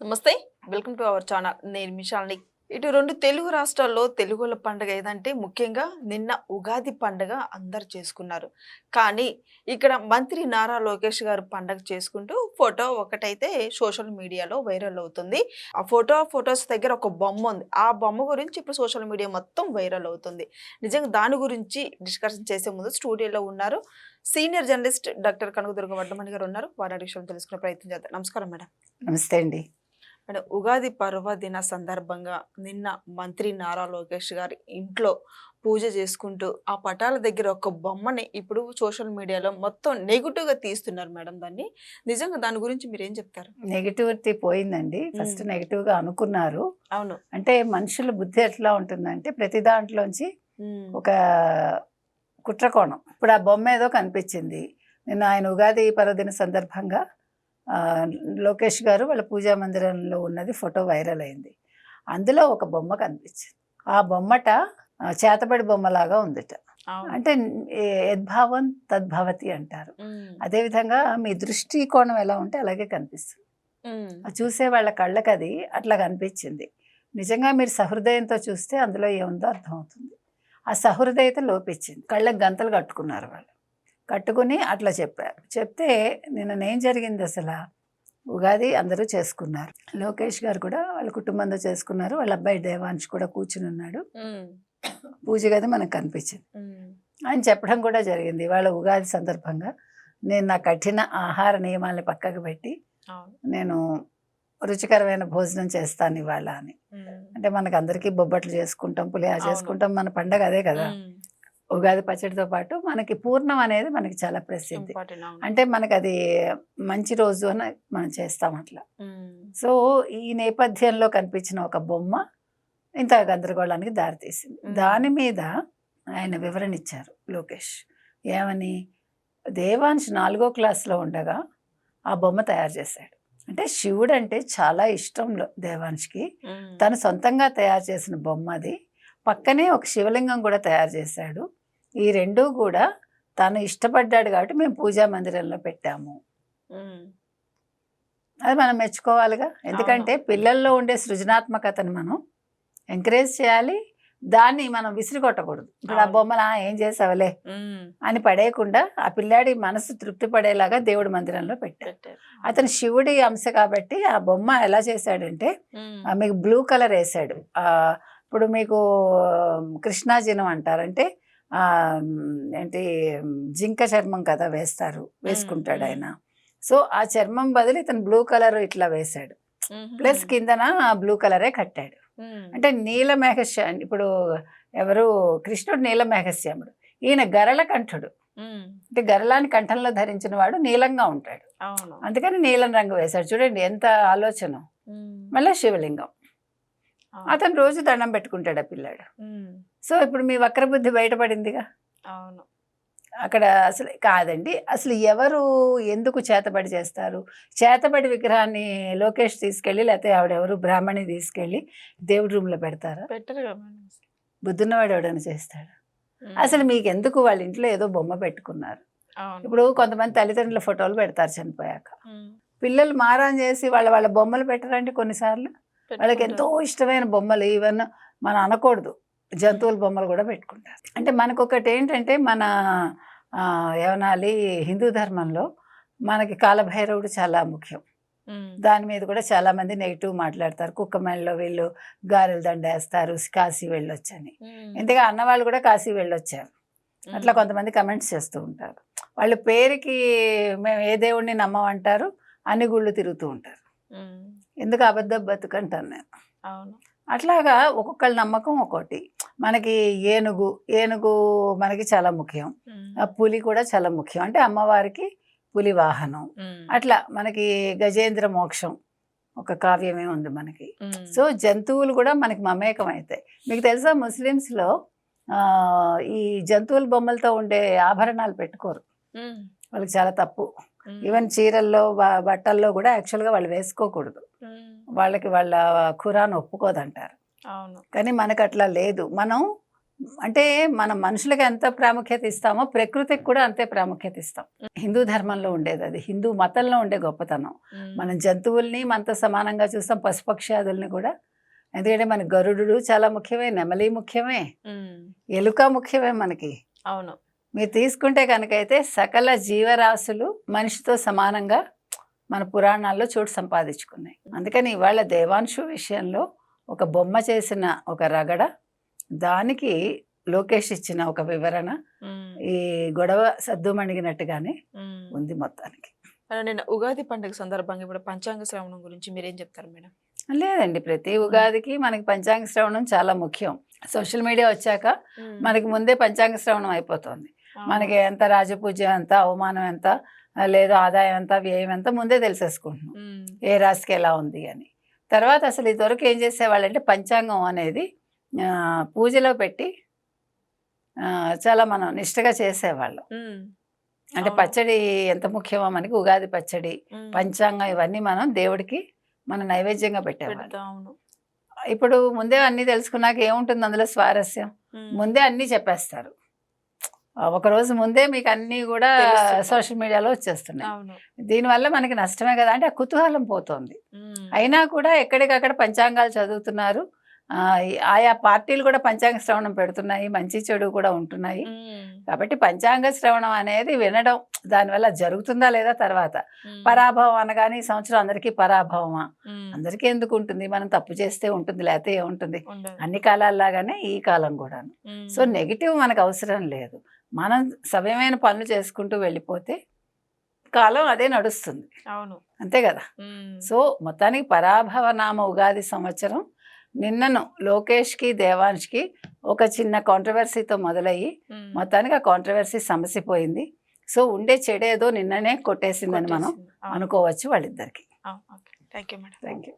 నమస్తే. Welcome to our channel. నేను మిషాల్ని. ఇటు 2 తెలుగు రాష్ట్రాల్లో తెలుగోళ్ళ పండగ ఏదంటే ముఖ్యంగా నిన్న ఉగాది పండగ అందరూ చేసుకున్నారు. కానీ ఇక్కడ మంత్రి నారా లోకేష్ గారు పండగ చేసుకుంటూ ఫోటో ఒకటైతే సోషల్ మీడియాలో వైరల్ అవుతుంది. ఆ ఫోటోస్ దగ్గర ఒక బొమ్మ ఉంది. ఆ బొమ్మ గురించి ఇప్పుడు సోషల్ మీడియా మొత్తం వైరల్ అవుతుంది. నిజంగా దాని గురించి డిస్కషన్ చేసే ముందు స్టూడియోలో ఉన్నారు సీనియర్ జర్నలిస్ట్ డాక్టర్ కనకదుర్గ వడ్డమణి గారు ఉన్నారు. వారి అడిగి విషయాలు తెలుసుకునే ప్రయత్నం చేద్దాం. నమస్కారం మేడం. నమస్తే అండి. అంటే ఉగాది పర్వదిన సందర్భంగా నిన్న మంత్రి నారా లోకేష్ గారి ఇంట్లో పూజ చేసుకుంటూ ఆ పటాల దగ్గర ఒక బొమ్మని ఇప్పుడు సోషల్ మీడియాలో మొత్తం నెగిటివ్‌గా తీస్తున్నారు మేడం దాన్ని. నిజంగా దాని గురించి మీరేం చెప్తారు? నెగటివిటీ పోయిందండి. ఫస్ట్ నెగటివ్‌గా అనుకున్నారు. అవును. అంటే మనుషుల బుద్ధి ఎట్లా ఉంటుందంటే ప్రతి దాంట్లోంచి ఒక కుట్రకోణం. ఇప్పుడు ఆ బొమ్మ ఏదో కనిపించింది. నిన్న ఆయన ఉగాది పర్వదిన సందర్భంగా లోకేష్ గారు వాళ్ళ పూజా మందిరంలో ఉన్నది ఫోటో వైరల్ అయింది. అందులో ఒక బొమ్మ కనిపించింది. ఆ బొమ్మట చేతబడి బొమ్మలాగా ఉందిట. అంటే యద్భావం తద్భవతి అంటారు. అదేవిధంగా మీ దృష్టి కోణం ఎలా ఉంటే అలాగే కనిపిస్తుంది. చూసే వాళ్ళ కళ్ళకి అది అట్లా కనిపించింది. నిజంగా మీరు సహృదయంతో చూస్తే అందులో ఏముందో అర్థమవుతుంది. ఆ సహృదయత లోపించింది. కళ్ళకి గంతలు కట్టుకున్నారు వాళ్ళు. కట్టుకుని అట్లా చెప్పారు. చెప్తే నిన్నేం జరిగింది అసలు? ఉగాది అందరూ చేసుకున్నారు. లోకేష్ గారు కూడా వాళ్ళ కుటుంబంతో చేసుకున్నారు. వాళ్ళ అబ్బాయి దేవాంశ్ కూడా కూర్చుని ఉన్నాడు. పూజ గది మనకు కనిపించింది. ఆయన చెప్పడం కూడా జరిగింది. వాళ్ళ ఉగాది సందర్భంగా నేను నా కఠిన ఆహార నియమాలను పక్కకు పెట్టి నేను రుచికరమైన భోజనం చేస్తాను ఇవాళ అని. అంటే మనకు అందరికీ బొబ్బట్లు చేసుకుంటాం, పులిహోర చేసుకుంటాం. మన పండగ అదే కదా. ఉగాది పచ్చడితో పాటు మనకి పూర్ణం అనేది మనకి చాలా ప్రసిద్ధి. అంటే మనకి అది మంచి రోజు అని మనం చేస్తాం అట్లా. సో ఈ నేపథ్యంలో కనిపించిన ఒక బొమ్మ ఇంత గందరగోళానికి దారితీసింది. దాని మీద ఆయన వివరణ ఇచ్చారు లోకేష్. ఏమని? దేవాంశ్ 4వ క్లాస్లో ఉండగా ఆ బొమ్మ తయారు చేశాడు. అంటే శివుడు అంటే చాలా ఇష్టం దేవాంశ్కి. తను సొంతంగా తయారు చేసిన బొమ్మ అది. పక్కనే ఒక శివలింగం కూడా తయారు చేశాడు. ఈ రెండూ కూడా తను ఇష్టపడ్డాడు కాబట్టి మేము పూజా మందిరంలో పెట్టాము. అది మనం మెచ్చుకోవాలిగా. ఎందుకంటే పిల్లల్లో ఉండే సృజనాత్మకతను మనం ఎంకరేజ్ చేయాలి. దాన్ని మనం విసిరికొట్టకూడదు. ఇప్పుడు ఆ బొమ్మలా ఏం చేసావులే అని పడేయకుండా ఆ పిల్లాడి మనసు తృప్తి పడేలాగా దేవుడి మందిరంలో పెట్టాడు. అతను శివుడి అంశ కాబట్టి ఆ బొమ్మ ఎలా చేశాడంటే మీకు బ్లూ కలర్ వేసాడు. ఇప్పుడు మీకు కృష్ణాజినం అంటారంటే ఏంటి జింక చర్మం కదా వేసుకుంటాడు ఆయన. సో ఆ చర్మం బదులు ఇతను బ్లూ కలర్ ఇట్లా వేశాడు. ప్లస్ కిందన బ్లూ కలరే కట్టాడు. అంటే నీలమేఘశ్యాముడు. ఇప్పుడు ఎవరు? కృష్ణుడు నీలమేఘశ్యాముడు. ఈయన గరళ కంఠుడు. అంటే గరళాన్ని కంఠంలో ధరించిన వాడు నీలంగా ఉంటాడు. అందుకని నీలం రంగు వేశాడు. చూడండి ఎంత ఆలోచన. మళ్ళీ శివలింగం. అతను రోజు దండం పెట్టుకుంటాడు ఆ పిల్లాడు. సో ఇప్పుడు మీ వక్రబుద్ధి బయటపడిందిగా. అవును. అక్కడ అసలు కాదండి. అసలు ఎవరు ఎందుకు చేతబడి చేస్తారు? చేతబడి విగ్రహాన్ని లోకేష్ తీసుకెళ్ళి లేకపోతే ఆవిడెవరు బ్రాహ్మణి తీసుకెళ్ళి దేవుడి రూమ్లో పెడతారా? పెట్టరు. బుద్ధున్నవాడు ఎవడైనా చేస్తాడు? అసలు మీకు ఎందుకు? వాళ్ళ ఇంట్లో ఏదో బొమ్మ పెట్టుకున్నారు. ఇప్పుడు కొంతమంది తల్లిదండ్రుల ఫోటోలు పెడతారు చనిపోయాక. పిల్లలు మారాన్ చేసి వాళ్ళ బొమ్మలు పెట్టరండి కొన్నిసార్లు. వాళ్ళకి ఎంతో ఇష్టమైన బొమ్మలు ఈవెన్ మనం అనకూడదు, జంతువుల బొమ్మలు కూడా పెట్టుకుంటారు. అంటే మనకొకటి ఏంటంటే మన ఏమనాలి, హిందూ ధర్మంలో మనకి కాలభైరవుడు చాలా ముఖ్యం. దాని మీద కూడా చాలామంది నెగిటివ్ మాట్లాడతారు. కుక్కమేళలో వీళ్ళు గారెల దండ వేస్తారు, కాశీ వెళ్ళొచ్చని. ఇంతగా అన్నవాళ్ళు కూడా కాశీ వెళ్ళొచ్చారు. అట్లా కొంతమంది కమెంట్స్ చేస్తూ ఉంటారు. వాళ్ళ పేరుకి మేము ఏ దేవుడిని నమ్మమంటారు, అన్ని గుళ్ళు తిరుగుతూ ఉంటారు. ఎందుకు అబద్ధ బతుకంటాను నేను. అవును. అట్లాగా ఒక్కొక్కళ్ళ నమ్మకం ఒక్కోటి. మనకి ఏనుగు మనకి చాలా ముఖ్యం. పులి కూడా చాలా ముఖ్యం. అంటే అమ్మవారికి పులి వాహనం. అట్లా మనకి గజేంద్ర మోక్షం ఒక కావ్యమే ఉంది మనకి. సో జంతువులు కూడా మనకి మమేకం అవుతాయి. మీకు తెలుసా ముస్లిమ్స్లో ఈ జంతువుల బొమ్మలతో ఉండే ఆభరణాలు పెట్టుకోరు. వాళ్ళకి చాలా తప్పు. ఈవెన్ చీరల్లో బట్టల్లో కూడా యాక్చువల్గా వాళ్ళు వేసుకోకూడదు. వాళ్ళ ఖురాన్ ఒప్పుకోదంటారు. కానీ మనకు అట్లా లేదు. మనం అంటే మనం మనుషులకు ఎంత ప్రాముఖ్యత ఇస్తామో ప్రకృతికి కూడా అంతే ప్రాముఖ్యత ఇస్తాం. హిందూ ధర్మంలో ఉండేది అది, హిందూ మతంలో ఉండే గొప్పతనం. మనం జంతువుల్ని మనతో సమానంగా చూస్తాం, పశుపక్ష్యాదుల్ని కూడా. ఎందుకంటే మనకి గరుడు చాలా ముఖ్యమే, నెమలి ముఖ్యమే, ఎలుక ముఖ్యమే మనకి. అవును. మీరు తీసుకుంటే కనుకైతే సకల జీవరాశులు మనిషితో సమానంగా మన పురాణాల్లో చోటు సంపాదించుకున్నాయి. అందుకని ఇవాళ దేవాంశు విషయంలో ఒక బొమ్మ చేసిన ఒక రగడ, దానికి లోకేష్ ఇచ్చిన ఒక వివరణ ఈ గొడవ సద్దుమణిగినట్టుగానే ఉంది మొత్తానికి. నేను ఉగాది పండుగ సందర్భంగా ఇప్పుడు పంచాంగ శ్రవణం గురించి మీరేం చెప్తారు మేడం? లేదండి, ప్రతి ఉగాదికి మనకి పంచాంగ శ్రవణం చాలా ముఖ్యం. సోషల్ మీడియా వచ్చాక మనకి ముందే పంచాంగ శ్రవణం అయిపోతుంది. మనకి ఎంత రాజపూజ్యం ఎంత, అవమానం ఎంత, లేదు ఆదాయం ఎంత, వ్యయం ఎంత ముందే తెలిసేసుకుంటున్నాం, ఏ రాశికి ఎలా ఉంది అని. తర్వాత అసలు ఇదివరకు ఏం చేసేవాళ్ళంటే పంచాంగం అనేది పూజలో పెట్టి చాలా మనం నిష్టగా చేసేవాళ్ళం. అంటే పచ్చడి ఎంత ముఖ్యమో మనకి, ఉగాది పచ్చడి, పంచాంగం ఇవన్నీ మనం దేవుడికి మనం నైవేద్యంగా పెట్టేవాళ్ళం. ఇప్పుడు ముందే అన్నీ తెలుసుకున్నాక ఏముంటుంది అందులో స్వారస్యం? ముందే అన్నీ చెప్పేస్తారు, ఒకరోజు ముందే మీకు అన్నీ కూడా సోషల్ మీడియాలో వచ్చేస్తున్నాయి. దీనివల్ల మనకి నష్టమే కదా, అంటే ఆ కుతూహలం పోతుంది. అయినా కూడా ఎక్కడికక్కడ పంచాంగాలు చదువుతున్నారు. ఆయా పార్టీలు కూడా పంచాంగ శ్రవణం పెడుతున్నాయి, మంచి చెడు కూడా ఉంటున్నాయి. కాబట్టి పంచాంగ శ్రవణం అనేది వినడం, దానివల్ల జరుగుతుందా లేదా తర్వాత. పరాభవం అనగానే ఈ సంవత్సరం అందరికీ పరాభవమా? అందరికీ ఎందుకు ఉంటుంది? మనం తప్పు చేస్తే ఉంటుంది, లేకపోతే ఏముంటుంది. అన్ని కాలాల్లాగానే ఈ కాలం కూడాను. సో నెగిటివ్ మనకు అవసరం లేదు, మనం సవ్యమైన పనులు చేసుకుంటూ వెళ్ళిపోతే కాలం అదే నడుస్తుంది. అవును, అంతే కదా. సో మొత్తానికి పరాభవనామ ఉగాది సంవత్సరం నిన్నను లోకేష్కి దేవాంష్కి ఒక చిన్న కాంట్రవర్సీతో మొదలయ్యి మొత్తానికి ఆ కాంట్రవర్సీ సమసిపోయింది. సో ఉండే చెడేదో నిన్ననే కొట్టేసిందని మనం అనుకోవచ్చు వాళ్ళిద్దరికి. Thank you madam. Thank you.